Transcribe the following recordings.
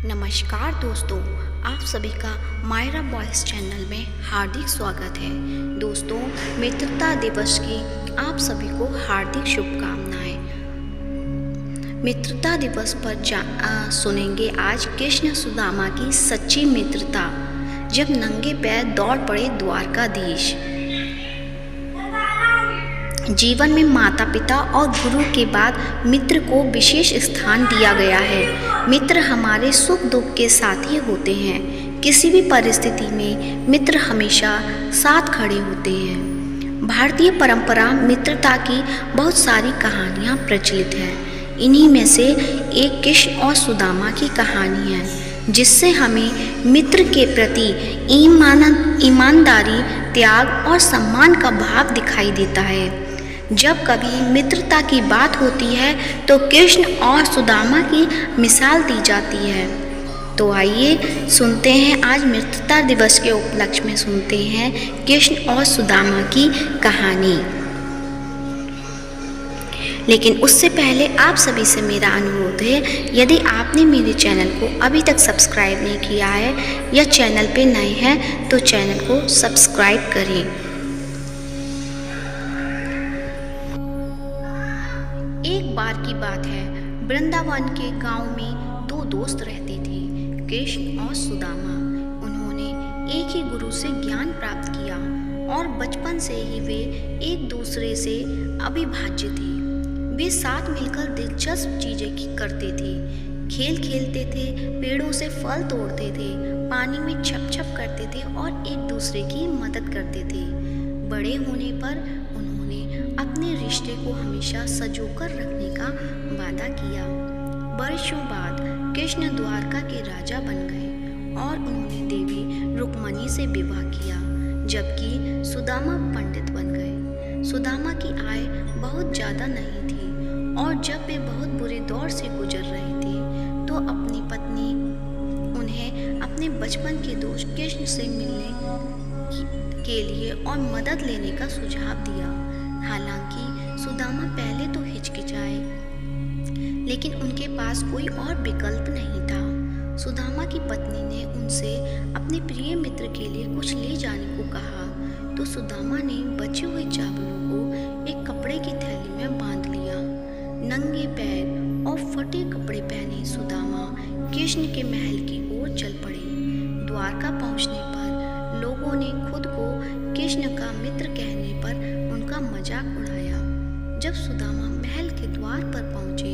नमस्कार दोस्तों, आप सभी का मायरा बॉयज़ चैनल में हार्दिक स्वागत है। दोस्तों, मित्रता दिवस की आप सभी को हार्दिक शुभकामनाएं। मित्रता दिवस पर सुनेंगे आज कृष्ण सुदामा की सच्ची मित्रता, जब नंगे पैर दौड़ पड़े द्वारकाधीश। जीवन में माता पिता और गुरु के बाद मित्र को विशेष स्थान दिया गया है। मित्र हमारे सुख दुख के साथी होते हैं। किसी भी परिस्थिति में मित्र हमेशा साथ खड़े होते हैं। भारतीय परंपरा मित्रता की बहुत सारी कहानियाँ प्रचलित हैं। इन्हीं में से एक कृष्ण और सुदामा की कहानी है, जिससे हमें मित्र के प्रति ईमानदारी, त्याग और सम्मान का भाव दिखाई देता है। जब कभी मित्रता की बात होती है तो कृष्ण और सुदामा की मिसाल दी जाती है। तो आइए सुनते हैं, आज मित्रता दिवस के उपलक्ष्य में सुनते हैं कृष्ण और सुदामा की कहानी। लेकिन उससे पहले आप सभी से मेरा अनुरोध है, यदि आपने मेरे चैनल को अभी तक सब्सक्राइब नहीं किया है या चैनल पे नए हैं तो चैनल को सब्सक्राइब करें। एक बार की बात है, वृंदावन के गांव में दो दोस्त रहते थे, कृष्ण और सुदामा। उन्होंने एक ही गुरु से ज्ञान प्राप्त किया और बचपन से ही वे एक दूसरे से अविभाज्य थे। वे साथ मिलकर दिलचस्प चीजें करते थे, खेल खेलते थे, पेड़ों से फल तोड़ते थे, पानी में छप छप करते थे और एक दूसरे की मदद करते थे। बड़े होने पर उन्होंने अपने रिश्ते को हमेशा संजोकर रखने का वादा किया। वर्षों बाद कृष्ण द्वारका के राजा बन गए और उन्होंने देवी रुक्मणी से विवाह किया, जबकि सुदामा पंडित बन गए। सुदामा की आय बहुत ज़्यादा नहीं थी और जब वे बहुत बुरे दौर से गुजर रहे थे तो अपनी पत्नी उन्हें अपने बचपन के दोस्त कृष्ण से मिलने के लिए और मदद लेने का सुझाव दिया। हालांकि सुदामा पहले तो हिचकिचाए, लेकिन उनके पास कोई और विकल्प नहीं था। सुदामा की पत्नी ने उनसे अपने प्रिय मित्र के लिए कुछ ले जाने को कहा, तो सुदामा ने बचे हुए चावलों को एक कपड़े की थैली में बांध लिया। नंगे पैर और फटे कपड़े पहने सुदामा कृष्ण के महल की ओर चल पड़े। द्वारका पहुंचने पर लोगों ने खुद को कृष्ण का मित्र कहने पर उनका मजाक उड़ाया। जब सुदामा महल के द्वार पर पहुंचे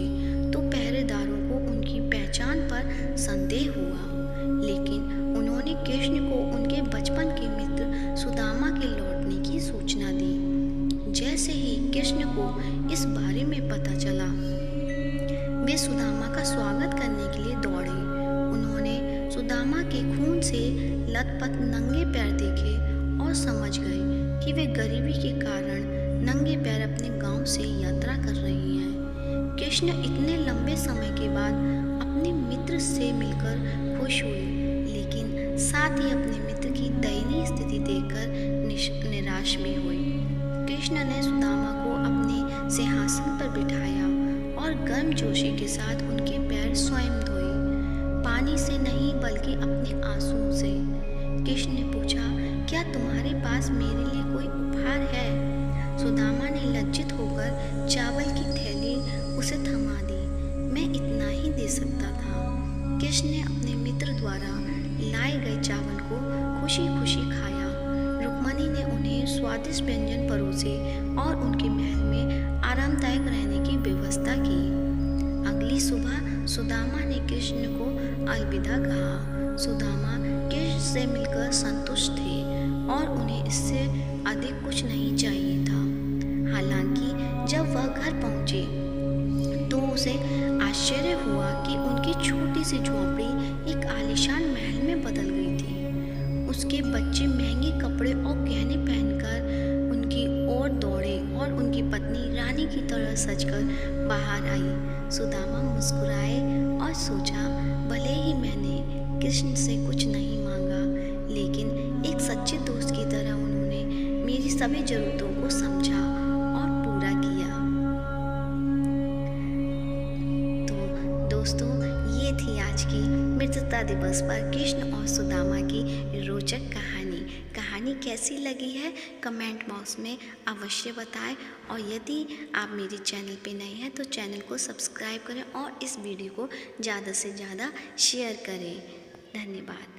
तो पहरेदारों को उनकी पहचान पर संदेह हुआ, लेकिन उन्होंने कृष्ण को उनके बचपन के मित्र सुदामा के लौटने की सूचना दी। जैसे ही कृष्ण को इस बारे में पता चला, वे सुदामा का स्वागत करने के लिए दौड़े। उन्होंने सुदामा के खून से लथपथ नंगे पैर देखे और समझ गए कि वे गरीबी के कारण नंगे पैर अपने गांव से यात्रा कर रही हैं। कृष्ण इतने लंबे समय के बाद अपने मित्र से मिलकर खुश हुए, लेकिन साथ ही अपने मित्र की दयनीय स्थिति देखकर निराश भी हुए। कृष्ण ने सुदामा को अपने सिंहासन पर बिठाया और गर्मजोशी के साथ उनके पैर स्वयं धोए, पानी से नहीं बल्कि अपने आंसुओं से। कृष्ण ने पूछा, क्या तुम्हारे पास मेरे लिए कोई उपहार है? सुदामा ने लज्जित होकर चावल की थैली उसे थमा दी। मैं इतना ही दे सकता था। कृष्ण ने अपने मित्र द्वारा लाए गए चावल को खुशी खुशी खाया। रुक्मणी ने उन्हें स्वादिष्ट व्यंजन परोसे और उनके महल में आरामदायक रहने की व्यवस्था की। अगली सुबह सुदामा ने कृष्ण को अलविदा कहा। सुदामा कृष्ण से मिलकर संतुष्ट थे और उन्हें इससे अधिक कुछ नहीं चाहिए था। हालांकि जब वह घर पहुंचे तो उसे आश्चर्य हुआ कि उनकी छोटी सी झोंपड़ी एक आलीशान महल में बदल गई थी। उसके बच्चे महंगे कपड़े और गहने पहनकर उनकी ओर दौड़े और उनकी पत्नी रानी की तरह सजकर बाहर आई। सुदामा मुस्कुराए और सोचा, भले ही मैंने कृष्ण से कुछ नहीं मांगा, लेकिन एक सच्चे दोस्त की तरह उन्होंने मेरी सभी जरूरतों को समझा और पूरा किया। तो दोस्तों, ये थी आज की मित्रता दिवस पर कृष्ण और सुदामा की रोचक कहानी कैसी लगी है कमेंट बॉक्स में अवश्य बताएं। और यदि आप मेरे चैनल पे नए हैं तो चैनल को सब्सक्राइब करें और इस वीडियो को ज़्यादा से ज़्यादा शेयर करें। धन्यवाद।